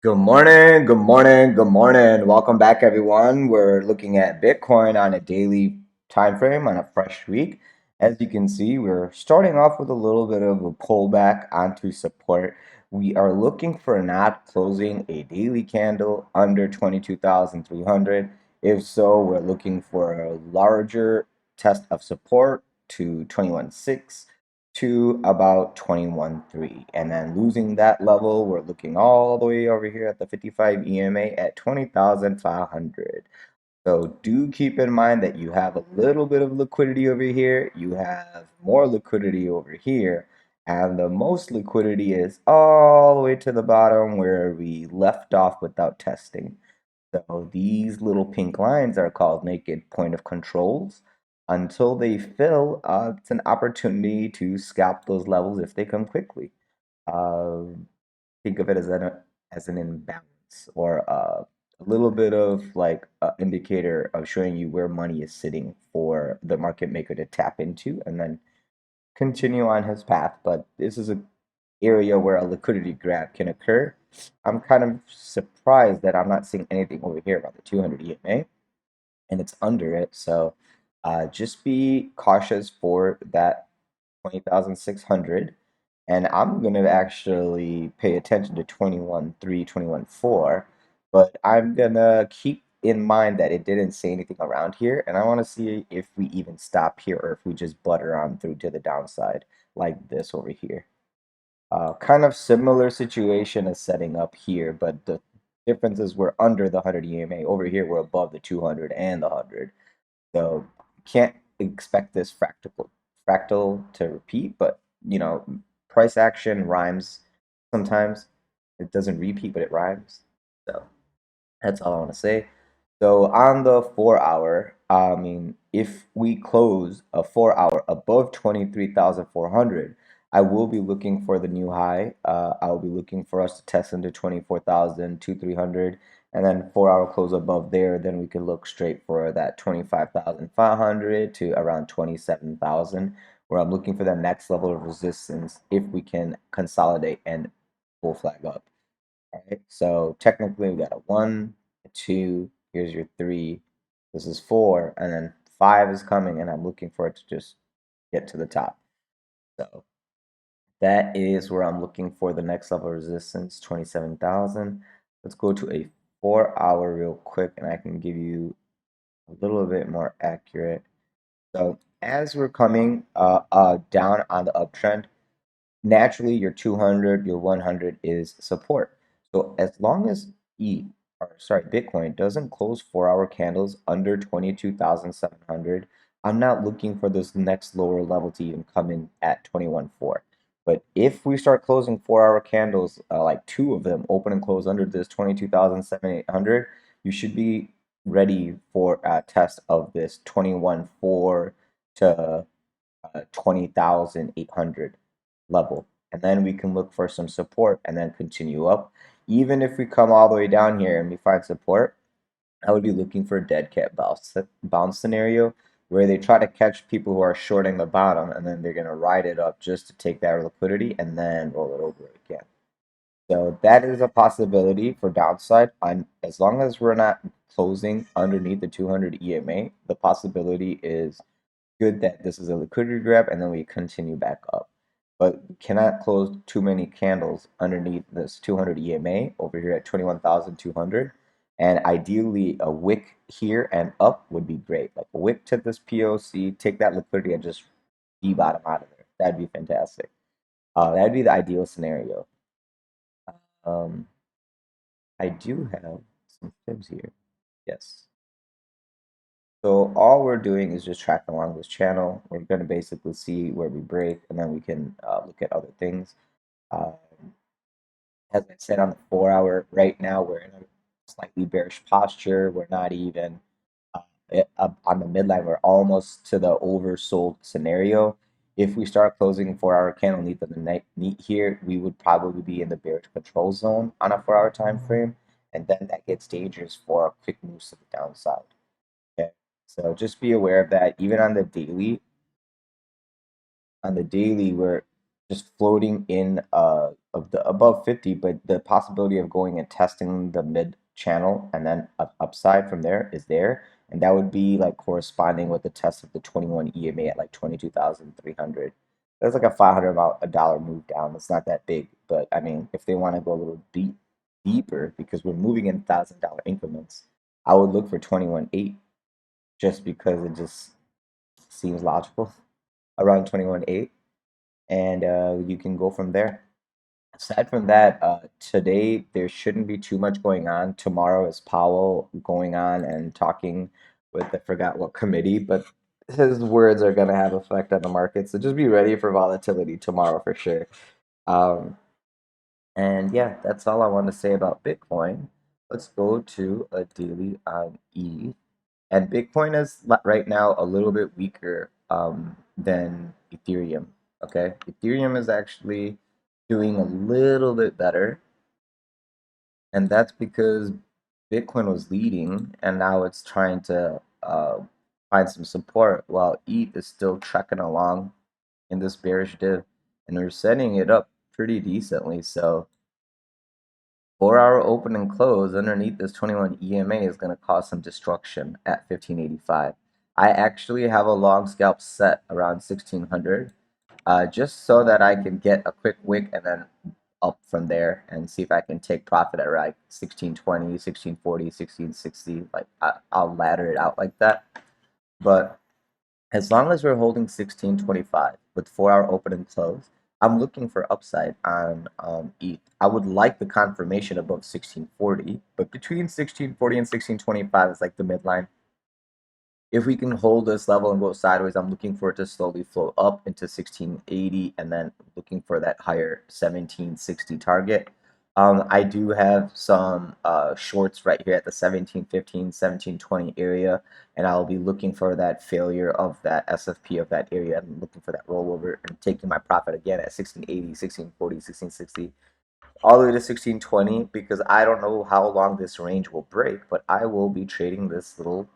Good morning, good morning, good morning. Welcome back, everyone. We're looking at Bitcoin on a daily time frame on a fresh week. As you can see, we're starting off with a little bit of a pullback onto support. We are looking for not closing a daily candle under 22,300. If so, we're looking for a larger test of support to 21.6 to about 21.3, and then losing that level, we're looking all the way over here at the 55 EMA at 20,500. So do keep in mind that you have a little bit of liquidity over here, you have more liquidity over here, and the most liquidity is all the way to the bottom where we left off without testing. So these little pink lines are called naked point of controls. Until they fill, it's an opportunity to scalp those levels if they come quickly. Uh, think of it as an imbalance or a little bit of like an indicator of showing you where money is sitting for the market maker to tap into and then continue on his path. But this is a area where a liquidity grab can occur. I'm kind of surprised that I'm not seeing anything over here about the 200 EMA, and it's under it. So just be cautious for that 20,600. And I'm going to actually pay attention to 21.3, 21.4, but I'm going to keep in mind that it didn't say anything around here. And I want to see if we even stop here or if we just butter on through to the downside like this over here. Kind of similar situation as setting up here, but the difference is we're under the 100 EMA. Over here, we're above the 200 and the 100. So can't expect this fractal to repeat, but price action rhymes sometimes. It doesn't repeat, but it rhymes. So that's all I want to say. So on the 4 hour, I mean, if we close a 4 hour above 23,400, I will be looking for the new high. I will be looking for us to test into 24,000 to 300, and then 4 hour close above there. Then we can look straight for that 25,500 to around 27,000, where I'm looking for the next level of resistance if we can consolidate and full flag up. Right? So technically we got a 1, a 2, here's your 3, this is 4, and then 5 is coming, and I'm looking for it to just get to the top. So that is where I'm looking for the next level of resistance, 27,000. Let's go to a 4 hour real quick, and I can give you a little bit more accurate. So as we're coming down on the uptrend, naturally your 200, your 100 is support. So as long as Bitcoin doesn't close 4 hour candles under 22,700, I'm not looking for this next lower level to even come in at 21.4. But if we start closing 4 hour candles, like two of them open and close under this 22,700, you should be ready for a test of this 21.4 to 20,800 level. And then we can look for some support and then continue up. Even if we come all the way down here and we find support, I would be looking for a dead cat bounce scenario where they try to catch people who are shorting the bottom, and then they're going to ride it up just to take that liquidity and then roll it over again. So that is a possibility for downside. As long as we're not closing underneath the 200 EMA, the possibility is good that this is a liquidity grab and then we continue back up. But we cannot close too many candles underneath this 200 EMA over here at 21,200. And ideally, a wick here and up would be great. Like a wick to this POC, take that liquidity and just bottom out of there. That'd be fantastic. That'd be the ideal scenario. Um, I do have some tips here. Yes. So all we're doing is just tracking along this channel. We're going to basically see where we break, and then we can look at other things. Um, as I said, on the 4 hour, right now we're in a slightly bearish posture. We're not even on the midline. We're almost to the oversold scenario. If we start closing 4 hour candle neat the night neat here, we would probably be in the bearish control zone on a 4 hour time frame, and then that gets dangerous for a quick move to the downside. Okay, so just be aware of that. Even on the daily, we're just floating in of the above 50, but the possibility of going and testing the mid channel and then upside from there is there. And that would be like corresponding with the test of the 21 EMA at like 22,300. That's like a $500 move down. It's not that big, but I mean, if they want to go a little deeper, because we're moving in $1,000 increments, I would look for 21.8 just because it just seems logical around 21.8, and you can go from there. Aside from that, today there shouldn't be too much going on. Tomorrow is Powell going on and talking with, I forgot what committee, but his words are going to have effect on the market. So just be ready for volatility tomorrow for sure. Um, and yeah, that's all I want to say about Bitcoin. Let's go to a daily on ETH. And Bitcoin is right now a little bit weaker than Ethereum. Okay, Ethereum is actually doing a little bit better, and that's because Bitcoin was leading, and now it's trying to find some support, while ETH is still trekking along in this bearish div, and we're setting it up pretty decently. So 4-hour open and close underneath this 21 EMA is going to cause some destruction at 1585. I actually have a long scalp set around 1600, just so that I can get a quick wick and then up from there and see if I can take profit at like 1620, 1640, 1660. Like I'll ladder it out like that. But as long as we're holding 1625 with 4-hour open and close, I'm looking for upside on ETH. I would like the confirmation above 1640, but between 1640 and 1625 is like the midline. If we can hold this level and go sideways, I'm looking for it to slowly flow up into 1680 and then looking for that higher 1760 target. I do have some shorts right here at the 1715, 1720 area, and I'll be looking for that failure of that SFP of that area and looking for that rollover and taking my profit again at 1680, 1640, 1660, all the way to 1620, because I don't know how long this range will break, but I will be trading this little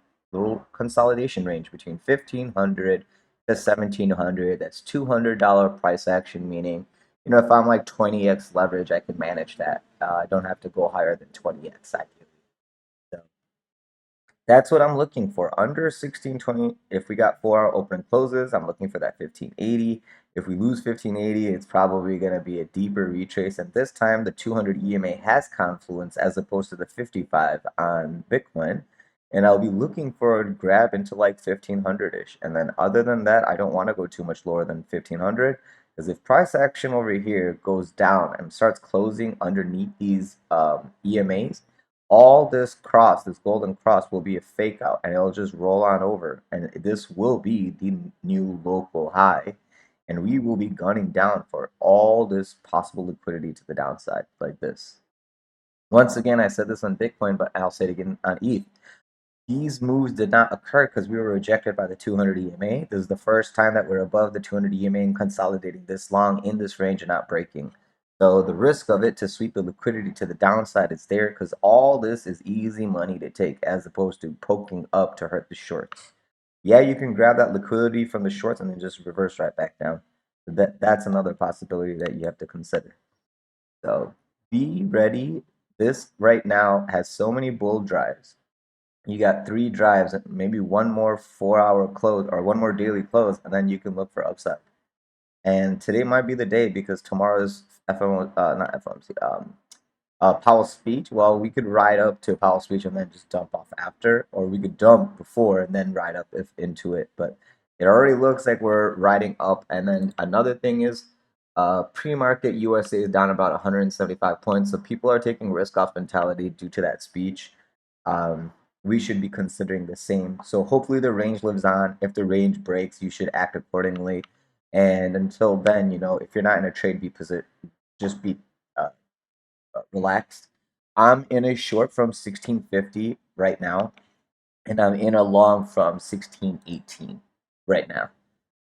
consolidation range between 1500 to 1700. That's $200 price action, meaning, if I'm like 20x leverage, I can manage that. I don't have to go higher than 20x ideally. So that's what I'm looking for. Under 1620, if we got 4-hour open closes, I'm looking for that 1580. If we lose 1580, it's probably going to be a deeper retrace. And this time, the 200 EMA has confluence as opposed to the 55 on Bitcoin. And I'll be looking for a grab into like 1500-ish. And then other than that, I don't want to go too much lower than 1500. Because if price action over here goes down and starts closing underneath these EMAs, all this cross, this golden cross, will be a fake out and it'll just roll on over. And this will be the new local high. And we will be gunning down for all this possible liquidity to the downside like this. Once again, I said this on Bitcoin, but I'll say it again on ETH. These moves did not occur because we were rejected by the 200 EMA. This is the first time that we're above the 200 EMA and consolidating this long in this range and not breaking. So the risk of it to sweep the liquidity to the downside is there because all this is easy money to take as opposed to poking up to hurt the shorts. Yeah, you can grab that liquidity from the shorts and then just reverse right back down. That's another possibility that you have to consider. So be ready. This right now has so many bull drives. You got 3 drives, maybe one more 4-hour close or one more daily close, and then you can look for upside. And today might be the day because tomorrow's not FOMC, Powell's speech. Well, we could ride up to Powell's speech and then just dump off after, or we could dump before and then ride up into it. But it already looks like we're riding up. And then another thing is, pre-market USA is down about 175 points, so people are taking risk-off mentality due to that speech. We should be considering the same. So hopefully the range lives on. If the range breaks, you should act accordingly. And until then, if you're not in a trade, just be uh, relaxed. I'm in a short from 1650 right now, and I'm in a long from 1618 right now.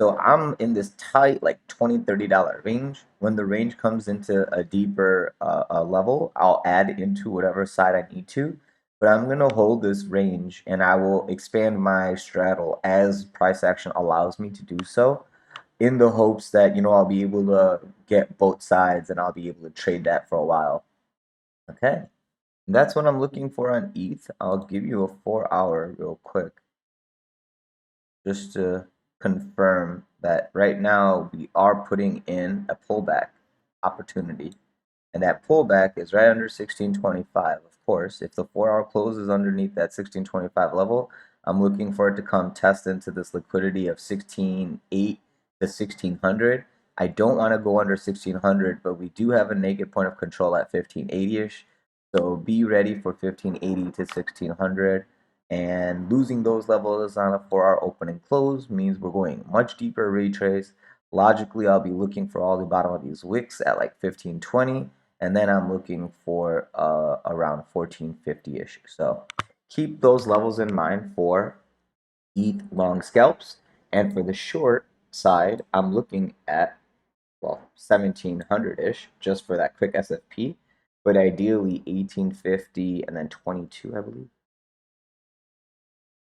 So I'm in this tight, like $20-$30 range. When the range comes into a deeper level, I'll add into whatever side I need to. But I'm going to hold this range and I will expand my straddle as price action allows me to do so. in the hopes that, I'll be able to get both sides and I'll be able to trade that for a while. Okay. That's what I'm looking for on ETH. I'll give you a 4 hour real quick just to confirm that right now we are putting in a pullback opportunity. And that pullback is right under 1625. Of course, if the 4 hour close is underneath that 1625 level, I'm looking for it to come test into this liquidity of 16.8 to 1600. I don't want to go under 1600, but we do have a naked point of control at 1580-ish. So be ready for 1580 to 1600. And losing those levels on a 4 hour open and close means we're going much deeper retrace. Logically, I'll be looking for all the bottom of these wicks at like 1520, and then I'm looking for around 1450-ish. So keep those levels in mind for ETH long scalps. And for the short side, I'm looking at, well, 1700-ish just for that quick SFP, but ideally 1850 and then 22, I believe.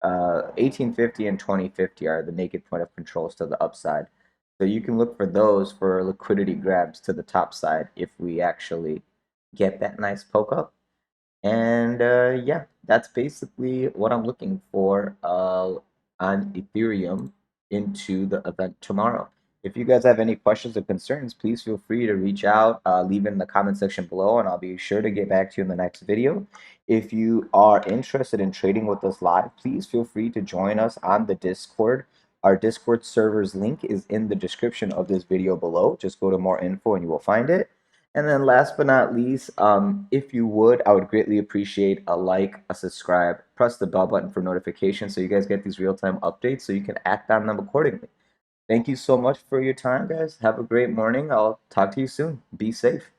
1850 and 2050 are the naked point of controls to the upside. So you can look for those for liquidity grabs to the top side if we actually get that nice poke up. And yeah, that's basically what I'm looking for on Ethereum into the event tomorrow. If you guys have any questions or concerns, please feel free to reach out, leave in the comment section below, and I'll be sure to get back to you in the next video. If you are interested in trading with us live, please feel free to join us on the Discord. Our Discord server's link is in the description of this video below. Just go to more info and you will find it. And then last but not least, if you would, I would greatly appreciate a like, a subscribe, press the bell button for notifications so you guys get these real-time updates so you can act on them accordingly. Thank you so much for your time, guys. Have a great morning. I'll talk to you soon. Be safe.